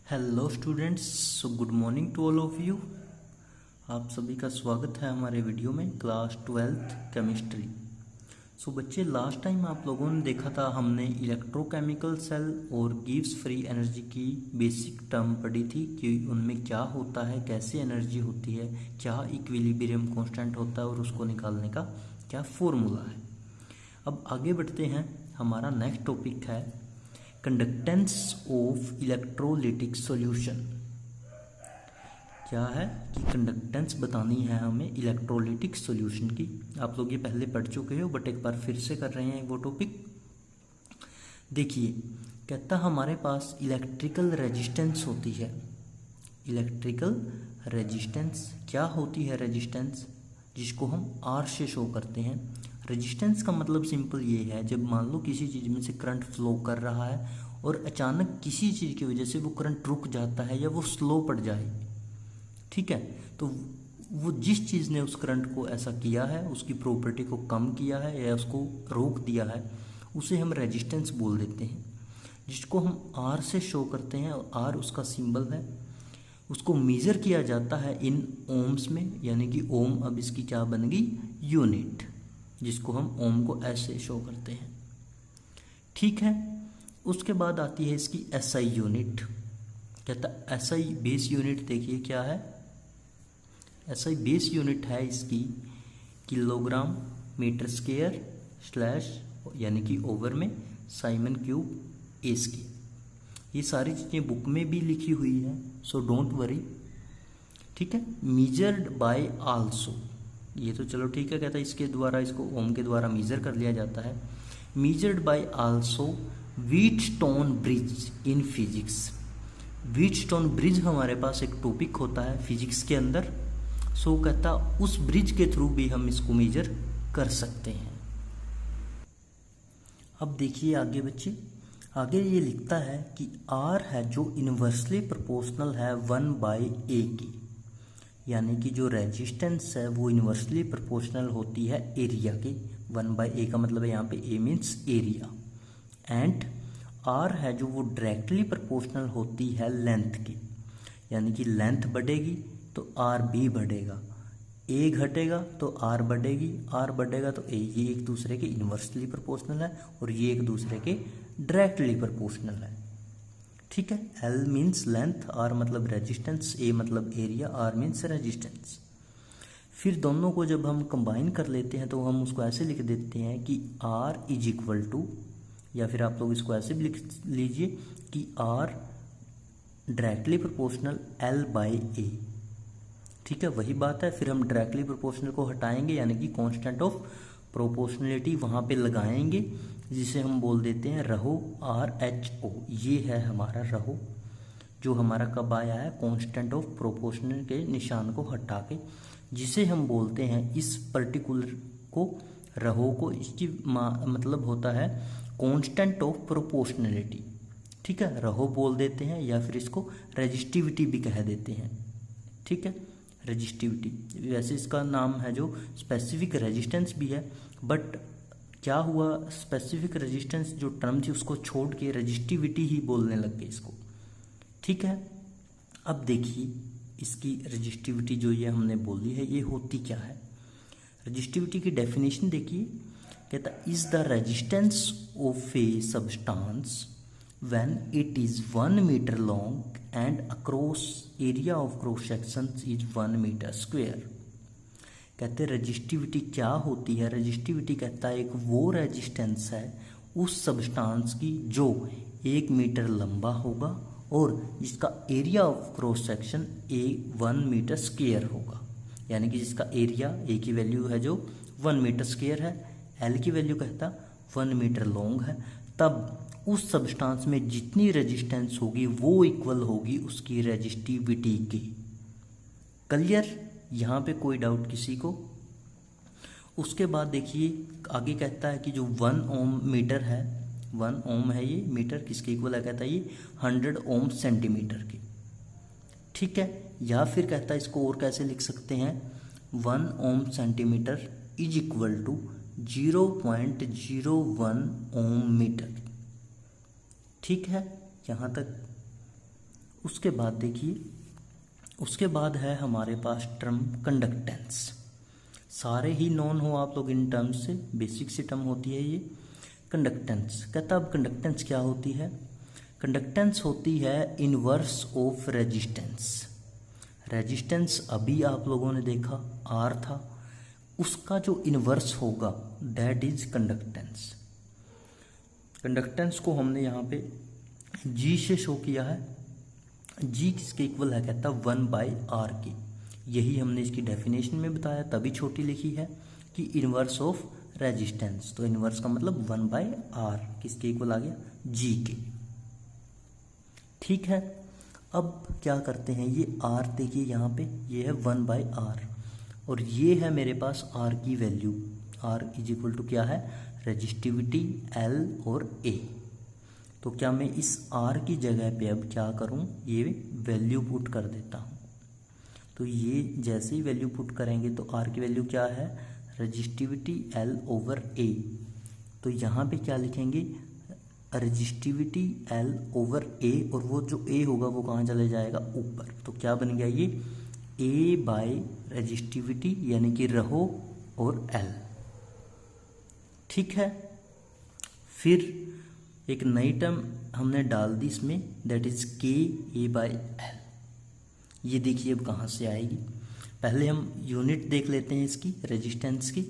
Hello students, so good morning to all of you. आप सभी का स्वागत है हमारे वीडियो में क्लास 12th केमिस्ट्री। सो बच्चे, लास्ट टाइम आप लोगों ने देखा था, हमने इलेक्ट्रोकेमिकल सेल और गिव्स फ्री एनर्जी की बेसिक टर्म पढ़ी थी कि उनमें क्या होता है, कैसे एनर्जी होती है, क्या इक्विलिब्रियम कांस्टेंट होता है और उसको निकालने का क्या फॉर्मूला है। अब आगे बढ़ते हैं। हमारा नेक्स्ट टॉपिक है कंडक्टेंस ऑफ इलेक्ट्रोलिटिक सॉल्यूशन। क्या है कि कंडक्टेंस बतानी है हमें इलेक्ट्रोलिटिक सॉल्यूशन की। आप लोग ये पहले पढ़ चुके हो, बट एक बार फिर से कर रहे हैं वो टॉपिक। देखिए, कहता हमारे पास इलेक्ट्रिकल रेजिस्टेंस होती है। इलेक्ट्रिकल रेजिस्टेंस क्या होती है? रेजिस्टेंस जिसको हम आर से शो करते हैं। रेजिस्टेंस का मतलब सिंपल ये है, जब मान लो किसी चीज़ में से करंट फ्लो कर रहा है और अचानक किसी चीज़ की वजह से वो करंट रुक जाता है या वो स्लो पड़ जाए, ठीक है, तो वो जिस चीज़ ने उस करंट को ऐसा किया है, उसकी प्रॉपर्टी को कम किया है या उसको रोक दिया है, उसे हम रेजिस्टेंस बोल देते हैं, जिसको हम आर से शो करते हैं और आर उसका सिंबल है। उसको मेज़र किया जाता है इन ओम्स में, यानी कि ओम अब इसकी क्या बन गई? यूनिट, जिसको हम ओम को ऐसे शो करते हैं, ठीक है। उसके बाद आती है इसकी एसआई यूनिट। कहता एसआई बेस यूनिट, देखिए क्या है? एसआई बेस यूनिट है इसकी किलोग्राम मीटर स्क्वायर स्लैश, यानी कि ओवर में साइमन क्यूब एस की। ये सारी चीज़ें बुक में भी लिखी हुई है, सो डोंट वरी, ठीक है। मेजर्ड बाय आल्सो, ये तो चलो ठीक है, कहता है इसके द्वारा, इसको ओम के द्वारा मेजर कर लिया जाता है। Measured by also Wheatstone bridge in physics. Wheatstone bridge हमारे पास एक टॉपिक होता है फिजिक्स के अंदर, सो कहता उस ब्रिज के थ्रू भी हम इसको मेजर कर सकते हैं। अब देखिए आगे बच्चे, आगे ये लिखता है कि आर है जो इन्वर्सली प्रोपोर्शनल है 1/a की, यानी कि जो रेजिस्टेंस है वो इन्वर्सली प्रोपोर्शनल होती है एरिया के। 1/a का मतलब है यहाँ पे a means area, and r है जो वो डायरेक्टली प्रोपोर्शनल होती है लेंथ की, यानी कि लेंथ बढ़ेगी तो r भी बढ़ेगा, a घटेगा तो r बढ़ेगी, r बढ़ेगा तो a। ये एक दूसरे के इन्वर्सली प्रोपोर्शनल है और ये एक दूसरे के डायरेक्टली प्रोपोर्शनल है, ठीक है। L मीन्स लेंथ, R मतलब रेजिस्टेंस, A मतलब एरिया, R मीन्स रेजिस्टेंस। फिर दोनों को जब हम कंबाइन कर लेते हैं तो हम उसको ऐसे लिख देते हैं कि R इज इक्वल टू, या फिर आप लोग इसको ऐसे भी लिख लीजिए कि R डायरेक्टली प्रोपोर्शनल L/A, ठीक है, वही बात है। फिर हम डायरेक्टली प्रोपोर्शनल को हटाएंगे, यानी कि कांस्टेंट ऑफ प्रोपोर्शनलिटी वहाँ पे लगाएंगे, जिसे हम बोल देते हैं रहो, RHO। ये है हमारा रहो, जो हमारा कब आया है? कांस्टेंट ऑफ प्रोपोर्शनल के निशान को हटा के, जिसे हम बोलते हैं इस पर्टिकुलर को, रहो को, इसकी मतलब होता है कांस्टेंट ऑफ प्रोपोर्शनलिटी, ठीक है, रहो बोल देते हैं, या फिर इसको रेजिस्टिविटी भी कह देते हैं, ठीक है, रेजिस्टिविटी। वैसे इसका नाम है जो स्पेसिफिक रेजिस्टेंस भी है, बट क्या हुआ, स्पेसिफिक रेजिस्टेंस जो टर्म थी उसको छोड़ के रेजिस्टिविटी ही बोलने लग गए इसको, ठीक है। अब देखिए इसकी रेजिस्टिविटी जो ये हमने बोली है, ये होती क्या है? रेजिस्टिविटी की डेफिनेशन देखिए, कहता is the resistance of a substance when it is 1 meter long and across area of cross section is 1 meter square। कहते हैं रेजिस्टिविटी क्या होती है? रेजिस्टिविटी कहता है एक वो रेजिस्टेंस है उस सब्सटेंस की जो 1 मीटर लंबा होगा और जिसका area of cross section 1 metre square होगा, यानी कि जिसका एरिया ए की वैल्यू है जो 1 मीटर स्क्वायर है, एल की वैल्यू कहता 1 मीटर लॉन्ग है, तब उस सब्सटेंस में जितनी रेजिस्टेंस होगी वो इक्वल होगी उसकी रेजिस्टिविटी की। क्लियर? यहाँ पे कोई डाउट किसी को? उसके बाद देखिए आगे कहता है कि जो 1 ओम मीटर है, 1 ओम है ये मीटर, किसके इक्वल है? कहता है ये 100 ओम सेंटीमीटर की, ठीक है। या फिर कहता है इसको और कैसे लिख सकते हैं? 1 ohm centimetre is equal to 0.01 ohm metre, ठीक है, यहाँ तक उसके बाद देखिए, उसके बाद है हमारे पास टर्म कंडक्टेंस। सारे ही नोन हो आप लोग इन टर्म्स से, बेसिक सी टर्म होती है ये कंडक्टेंस। कहता अब कंडक्टेंस क्या होती है? कंडक्टेंस होती है इनवर्स ऑफ रेजिस्टेंस। रेजिस्टेंस अभी आप लोगों ने देखा आर था, उसका जो इनवर्स होगा दैट इज कंडक्टेंस। कंडक्टेंस को हमने यहाँ पे जी से शो किया है। जी किसके इक्वल है? कहता 1/r की। यही हमने इसकी डेफिनेशन में बताया, तभी छोटी लिखी है कि इनवर्स ऑफ रेजिस्टेंस। तो इनवर्स का मतलब 1/r किसके इक्वल आ गया? जी के। ठीक है, अब क्या करते हैं, ये r देखिए यहाँ पे, ये है 1/r और ये है मेरे पास r की वैल्यू। r इज इक्वल टू क्या है? रेजिस्टिविटी L और A। तो क्या मैं इस r की जगह पे अब क्या करूँ, ये वैल्यू पुट कर देता हूँ। तो ये जैसे ही वैल्यू पुट करेंगे तो r की वैल्यू क्या है? Resistivity L over A। तो यहाँ पे क्या लिखेंगे? रेजिस्टिविटी L ओवर A, और वो जो A होगा वो कहाँ चले जाएगा? ऊपर। तो क्या बन गया ये? A बाय रेजिस्टिविटी यानी कि रहो और L। ठीक है, फिर एक नई टर्म हमने डाल दी इसमें, दैट इज के ए बाय एल। ये देखिए अब कहाँ से आएगी। पहले हम यूनिट देख लेते हैं इसकी रेजिस्टेंस की।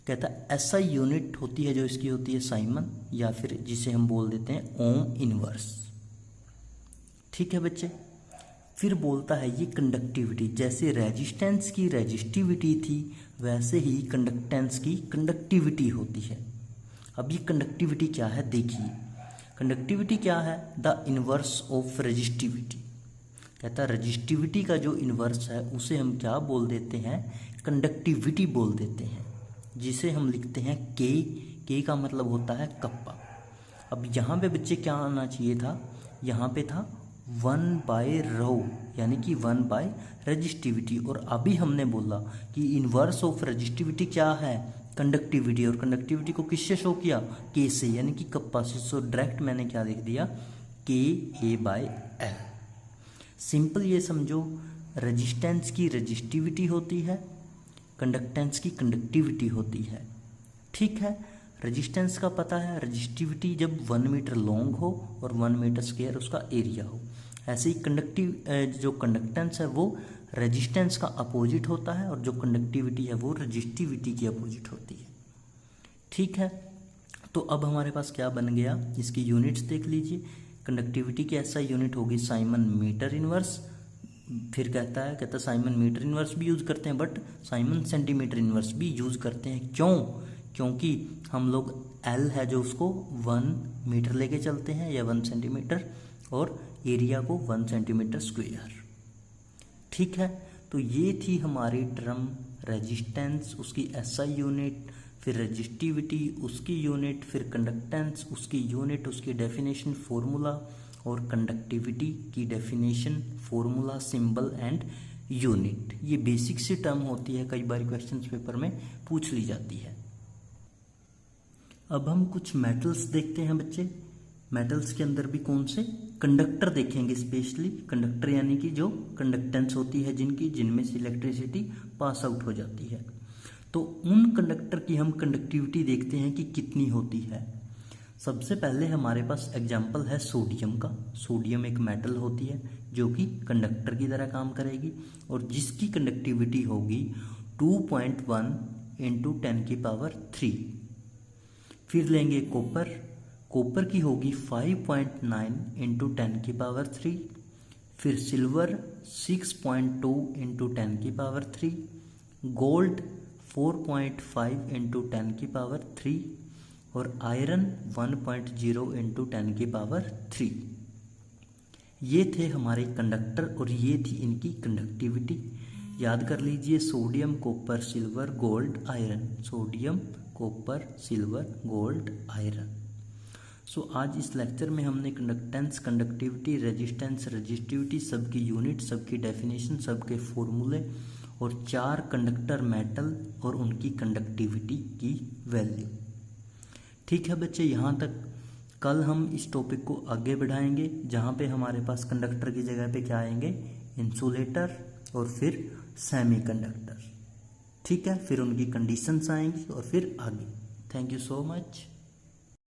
कहता ऐसा यूनिट होती है जो इसकी होती है साइमन, या फिर जिसे हम बोल देते हैं ओम इनवर्स। ठीक है बच्चे, फिर बोलता है ये कंडक्टिविटी, जैसे रेजिस्टेंस की रेजिस्टिविटी थी वैसे ही कंडक्टेंस की कंडक्टिविटी होती है। अब ये कंडक्टिविटी क्या है देखिए, कंडक्टिविटी क्या है? The inverse of resistivity. कहता है रेजिस्टिविटी का जो इनवर्स है उसे हम क्या बोल देते हैं? कंडक्टिविटी बोल देते हैं, जिसे हम लिखते हैं के का मतलब होता है कप्पा। अब यहाँ पे बच्चे क्या आना चाहिए था? यहाँ पे था 1/ρ यानी कि 1 रेजिस्टिविटी। और अभी हमने बोला कि इनवर्स ऑफ रेजिस्टिविटी क्या है? कंडक्टिविटी। और कंडक्टिविटी को किससे शो किया? के से, यानी कि कप्पा से। सो डायरेक्ट मैंने क्या लिख दिया? के ए बाय एल। सिंपल ये समझो, रेजिस्टेंस की रेजिस्टिविटी होती है, कंडक्टेंस की कंडक्टिविटी होती है। ठीक है, रेजिस्टेंस का पता है, रेजिस्टिविटी जब 1 मीटर लॉन्ग हो और 1 मीटर स्क्वायर उसका एरिया हो। ऐसे ही जो कंडक्टेंस है वो रेजिस्टेंस का अपोजिट होता है, और जो कंडक्टिविटी है वो रेजिस्टिविटी की अपोजिट होती है। ठीक है, तो अब हमारे पास क्या बन गया, इसकी यूनिट्स देख लीजिए। कंडक्टिविटी की ऐसा यूनिट होगी साइमन मीटर इनवर्स। फिर कहता साइमन मीटर इनवर्स भी यूज़ करते हैं, बट साइमन सेंटीमीटर इनवर्स भी यूज़ करते हैं। क्यों? क्योंकि हम लोग L है जो उसको 1 मीटर लेके चलते हैं या 1 सेंटीमीटर, और एरिया को 1 सेंटीमीटर स्क्वायर। ठीक है, तो ये थी हमारी टर्म रेजिस्टेंस, उसकी SI यूनिट, फिर रेजिस्टिविटी उसकी यूनिट, फिर कंडक्टेंस उसकी यूनिट, उसकी डेफिनेशन फॉर्मूला, और कंडक्टिविटी की definition formula, symbol and unit. ये बेसिक सी टर्म होती है, कई बार क्वेश्चन पेपर में पूछ ली जाती है। अब हम कुछ मेटल्स देखते हैं बच्चे। मेटल्स के अंदर भी कौन से? कंडक्टर देखेंगे स्पेशली। कंडक्टर यानी कि जो कंडक्टेंस होती है जिनमें से इलेक्ट्रिसिटी पास आउट हो जाती है। तो उन कंडक्टर की हम कंडक्टिविटी देखते हैं कि कितनी होती है। सबसे पहले हमारे पास एग्जाम्पल है सोडियम का। सोडियम एक मेटल होती है जो कि कंडक्टर की तरह काम करेगी, और जिसकी कंडक्टिविटी होगी 2.1 × 10⁻³ फिर लेंगे कॉपर। कॉपर की होगी 5.9 × 10⁻³। फिर सिल्वर 6.2 × 10⁻³। गोल्ड 4.5 × 10⁻³ और आयरन 1.0 × 10⁻³। ये थे हमारे कंडक्टर और ये थी इनकी कंडक्टिविटी। याद कर लीजिए, sodium, copper, silver, gold, iron. Sodium, copper, silver, gold, iron. So आज इस लेक्चर में हमने कंडक्टेंस, कंडक्टिविटी, रेजिस्टेंस, रेजिस्टिविटी, सबकी यूनिट, सबकी डेफिनेशन, सबके फॉर्मूले और 4 कंडक्टर मेटल और उनकी कंडक्टिविटी की वैल्यू। ठीक है बच्चे, यहाँ तक कल हम इस टॉपिक को आगे बढ़ाएंगे, जहाँ पे हमारे पास कंडक्टर की जगह पे क्या आएंगे, इंसुलेटर और फिर सेमीकंडक्टर। ठीक है, फिर उनकी कंडीशंस आएंगी और फिर आगे। Thank you so much.